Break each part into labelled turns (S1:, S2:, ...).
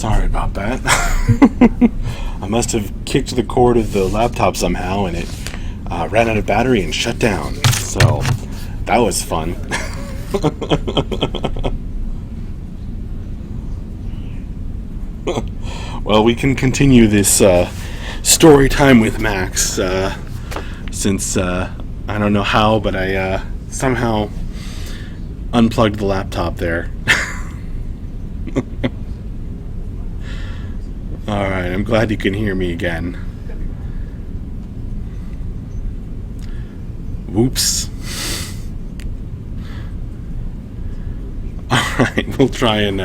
S1: Sorry about that. I must have kicked the cord of the laptop somehow and it ran out of battery and shut down. So that was fun. Well, we can continue this story time with Max since I don't know how, but I somehow unplugged the laptop there. Alright, I'm glad you can hear me again. Whoops. Alright, we'll try and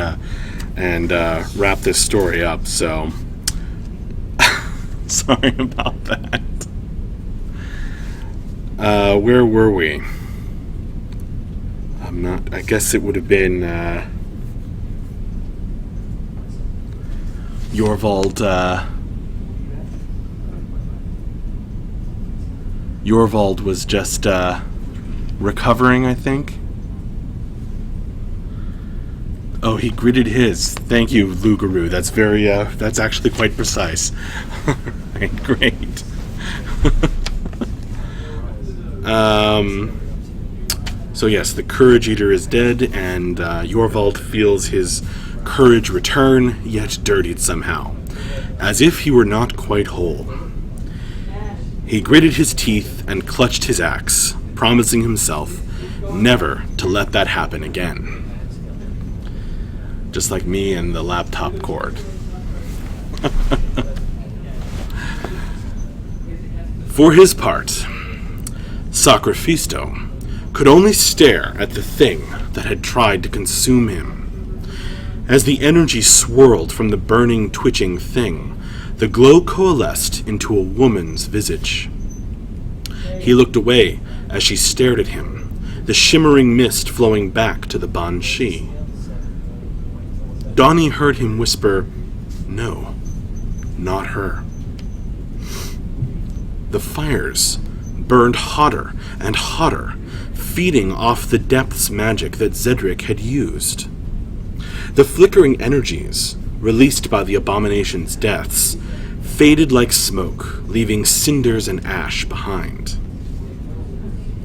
S1: wrap this story up, so sorry about that. Where were we? I guess it would have been Jorvald was just recovering, I think. Oh, he gritted his. Thank you, Lugaroo. That's that's actually quite precise. Right, great. So yes, the Courage Eater is dead, and Jorvald feels his courage return, yet dirtied somehow, as if he were not quite whole. He gritted his teeth and clutched his axe, promising himself never to let that happen again. Just like me and the laptop cord. For his part, Sacrifisto could only stare at the thing that had tried to consume him. As the energy swirled from the burning, twitching thing, the glow coalesced into a woman's visage. He looked away as she stared at him, the shimmering mist flowing back to the Banshee. Donnie heard him whisper, "No, not her." The fires burned hotter and hotter, feeding off the depth's magic that Zedric had used. The flickering energies, released by the abomination's deaths, faded like smoke, leaving cinders and ash behind.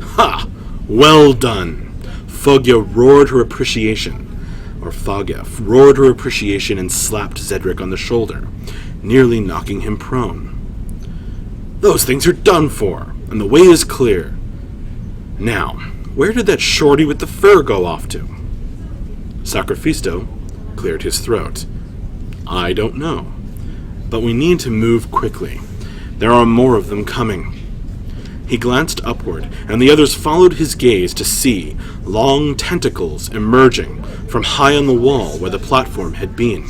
S1: Ha! Well done! Foggia roared her appreciation and slapped Zedric on the shoulder, nearly knocking him prone. Those things are done for, and the way is clear. Now, where did that shorty with the fur go off to? Sacrifisto cleared his throat. I don't know, but we need to move quickly. There are more of them coming. He glanced upward, and the others followed his gaze to see long tentacles emerging from high on the wall where the platform had been.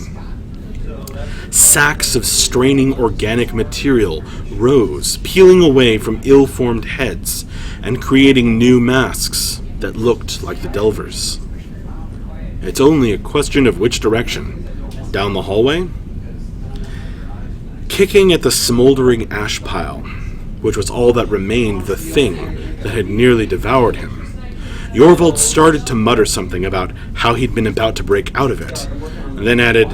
S1: Sacks of straining organic material rose, peeling away from ill-formed heads and creating new masks that looked like the Delvers. It's only a question of which direction. Down the hallway? Kicking at the smoldering ash pile, which was all that remained the thing that had nearly devoured him, Jorvald started to mutter something about how he'd been about to break out of it, and then added,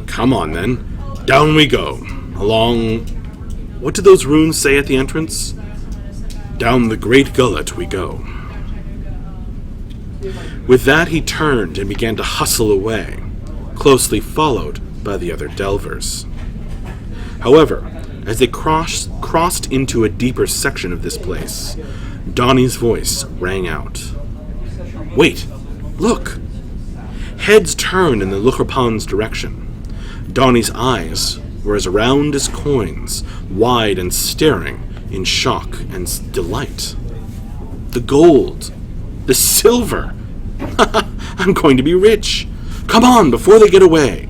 S1: "Come on, then. Down we go. Along... What did those runes say at the entrance? Down the Great Gullet we go." With that, he turned and began to hustle away, closely followed by the other Delvers. However, as they crossed into a deeper section of this place, Donnie's voice rang out. Wait! Look! Heads turned in the Luchrapan's direction. Donnie's eyes were as round as coins, wide and staring in shock and delight. The gold! The silver! I'm going to be rich! Come on, before they get away!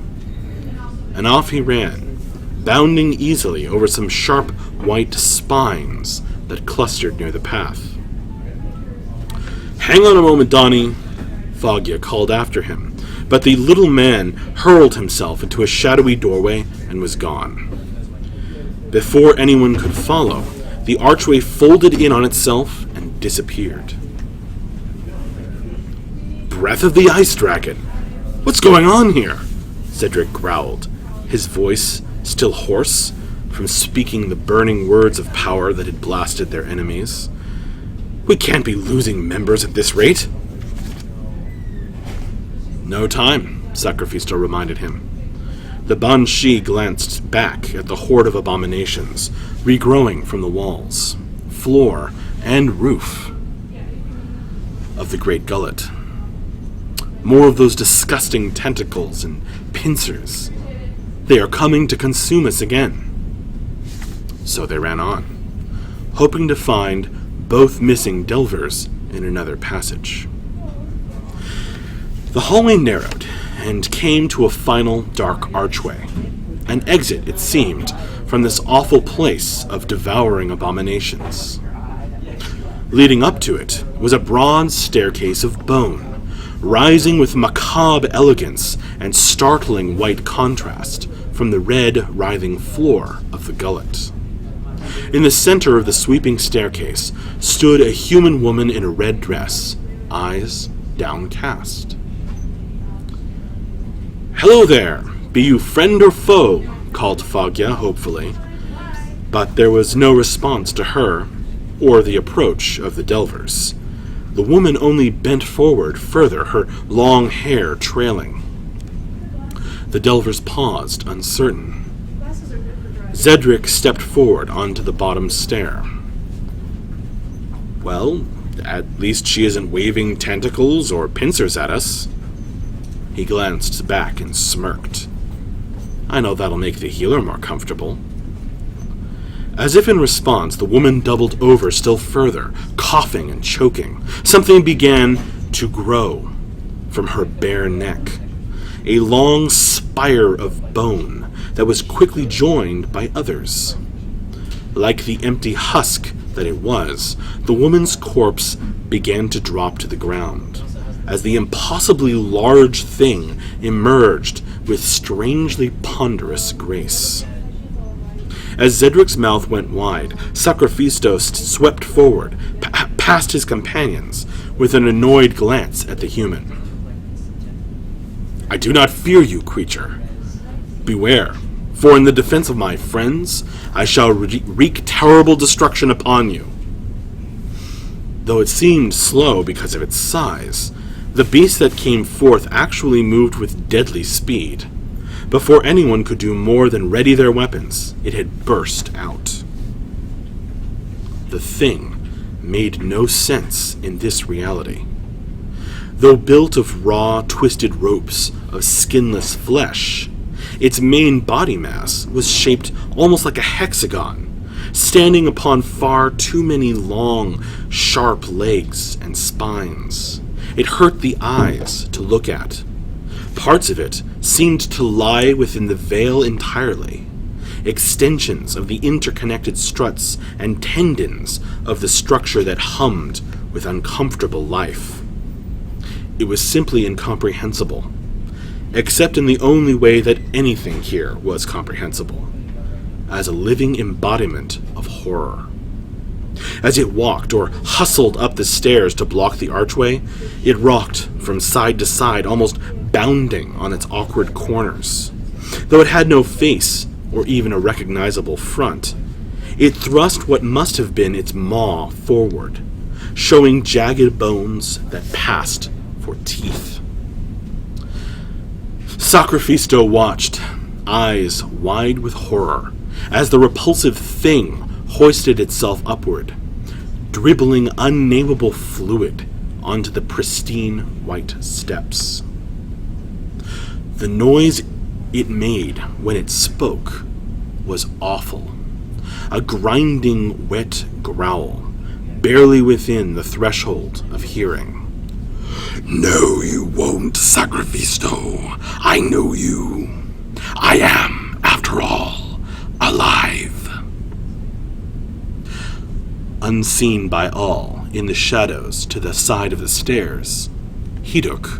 S1: And off he ran, bounding easily over some sharp white spines that clustered near the path. Hang on a moment, Donnie, Foggia called after him, but the little man hurled himself into a shadowy doorway and was gone. Before anyone could follow, the archway folded in on itself and disappeared. Breath of the Ice Dragon! What's going on here? Cedric growled, his voice still hoarse from speaking the burning words of power that had blasted their enemies. "We can't be losing members at this rate." "No time," Sacrifisto reminded him. The Banshee glanced back at the horde of abominations, regrowing from the walls, floor, and roof of the Great Gullet. More of those disgusting tentacles and pincers. They are coming to consume us again. So they ran on, hoping to find both missing Delvers in another passage. The hallway narrowed and came to a final dark archway, an exit, it seemed, from this awful place of devouring abominations. Leading up to it was a broad staircase of bone, rising with macabre elegance and startling white contrast from the red, writhing floor of the gullet. In the center of the sweeping staircase stood a human woman in a red dress, eyes downcast. "Hello there! Be you friend or foe?" called Foggia hopefully, but there was no response to her or the approach of the Delvers. The woman only bent forward further, her long hair trailing. The Delvers paused, uncertain. Cedric stepped forward onto the bottom stair. "Well, at least she isn't waving tentacles or pincers at us." He glanced back and smirked. "I know that'll make the healer more comfortable." As if in response, the woman doubled over still further, coughing and choking. Something began to grow from her bare neck, a long spire of bone that was quickly joined by others. Like the empty husk that it was, the woman's corpse began to drop to the ground, as the impossibly large thing emerged with strangely ponderous grace. As Cedric's mouth went wide, Sacrifisto swept forward, past his companions, with an annoyed glance at the human. "I do not fear you, creature. Beware, for in the defense of my friends, I shall wreak terrible destruction upon you." Though it seemed slow because of its size, the beast that came forth actually moved with deadly speed. Before anyone could do more than ready their weapons, it had burst out. The thing made no sense in this reality. Though built of raw, twisted ropes of skinless flesh, its main body mass was shaped almost like a hexagon, standing upon far too many long, sharp legs and spines. It hurt the eyes to look at. Parts of it seemed to lie within the veil entirely, extensions of the interconnected struts and tendons of the structure that hummed with uncomfortable life. It was simply incomprehensible, except in the only way that anything here was comprehensible, as a living embodiment of horror. As it walked or hustled up the stairs to block the archway, it rocked from side to side, almost bounding on its awkward corners. Though it had no face or even a recognizable front, it thrust what must have been its maw forward, showing jagged bones that passed for teeth. Sacrifisto watched, eyes wide with horror, as the repulsive thing hoisted itself upward, dribbling unnameable fluid onto the pristine white steps. The noise it made when it spoke was awful, a grinding, wet growl, barely within the threshold of hearing.
S2: "No, you won't, Sacrifisto. I know you. I am, after all, alive."
S1: Unseen by all in the shadows to the side of the stairs, Hiduk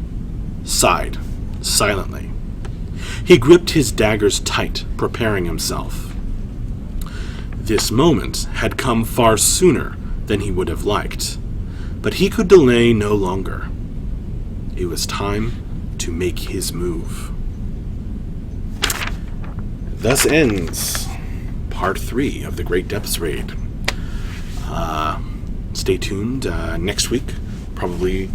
S1: sighed silently. He gripped his daggers tight, preparing himself. This moment had come far sooner than he would have liked, but he could delay no longer. It was time to make his move. thus ends part 3 of the Great Depths Raid. Stay tuned next week. Probably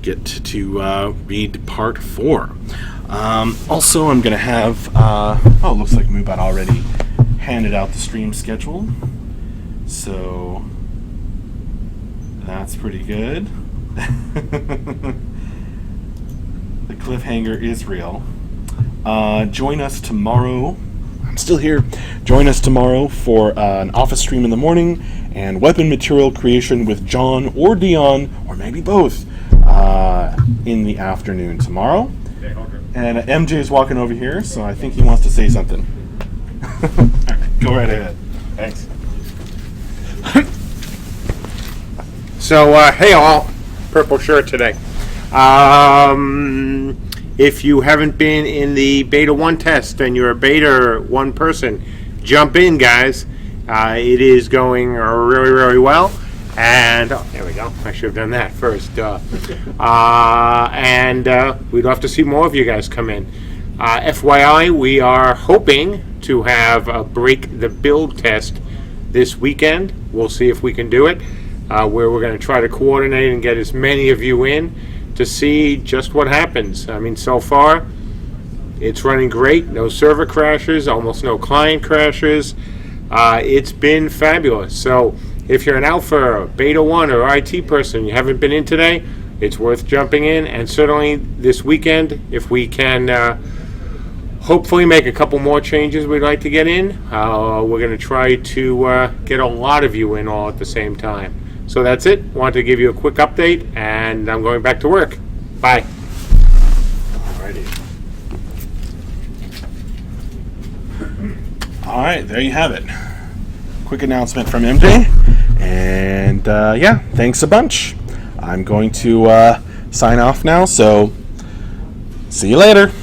S1: get to read part 4. Also, I'm going to have... looks like Moobot already handed out the stream schedule. So, that's pretty good. The cliffhanger is real. Join us tomorrow. I'm still here. Join us tomorrow for an office stream in the morning and weapon material creation with John or Dion, or maybe both, in the afternoon tomorrow. And MJ is walking over here, so I think he wants to say something. All right, go right ahead. Thanks.
S3: So, hey all, purple shirt today. If you haven't been in the Beta 1 test and you're a Beta 1 person, jump in, guys. It is going really, really well. And, there we go. I should have done that first. We'd love to see more of you guys come in. FYI, we are hoping to have a break the build test this weekend. We'll see if we can do it. Where we're going to try to coordinate and get as many of you in to see just what happens. I mean, so far, it's running great. No server crashes, almost no client crashes. It's been fabulous. So if you're an alpha, beta 1, or IT person, you haven't been in today, it's worth jumping in. And certainly this weekend, if we can hopefully make a couple more changes we'd like to get in, we're going to try to get a lot of you in all at the same time. So that's it. Wanted to give you a quick update, and I'm going back to work. Bye.
S1: Alrighty. All right, there you have it. Quick announcement from MJ. And thanks a bunch. I'm going to sign off now, so see you later.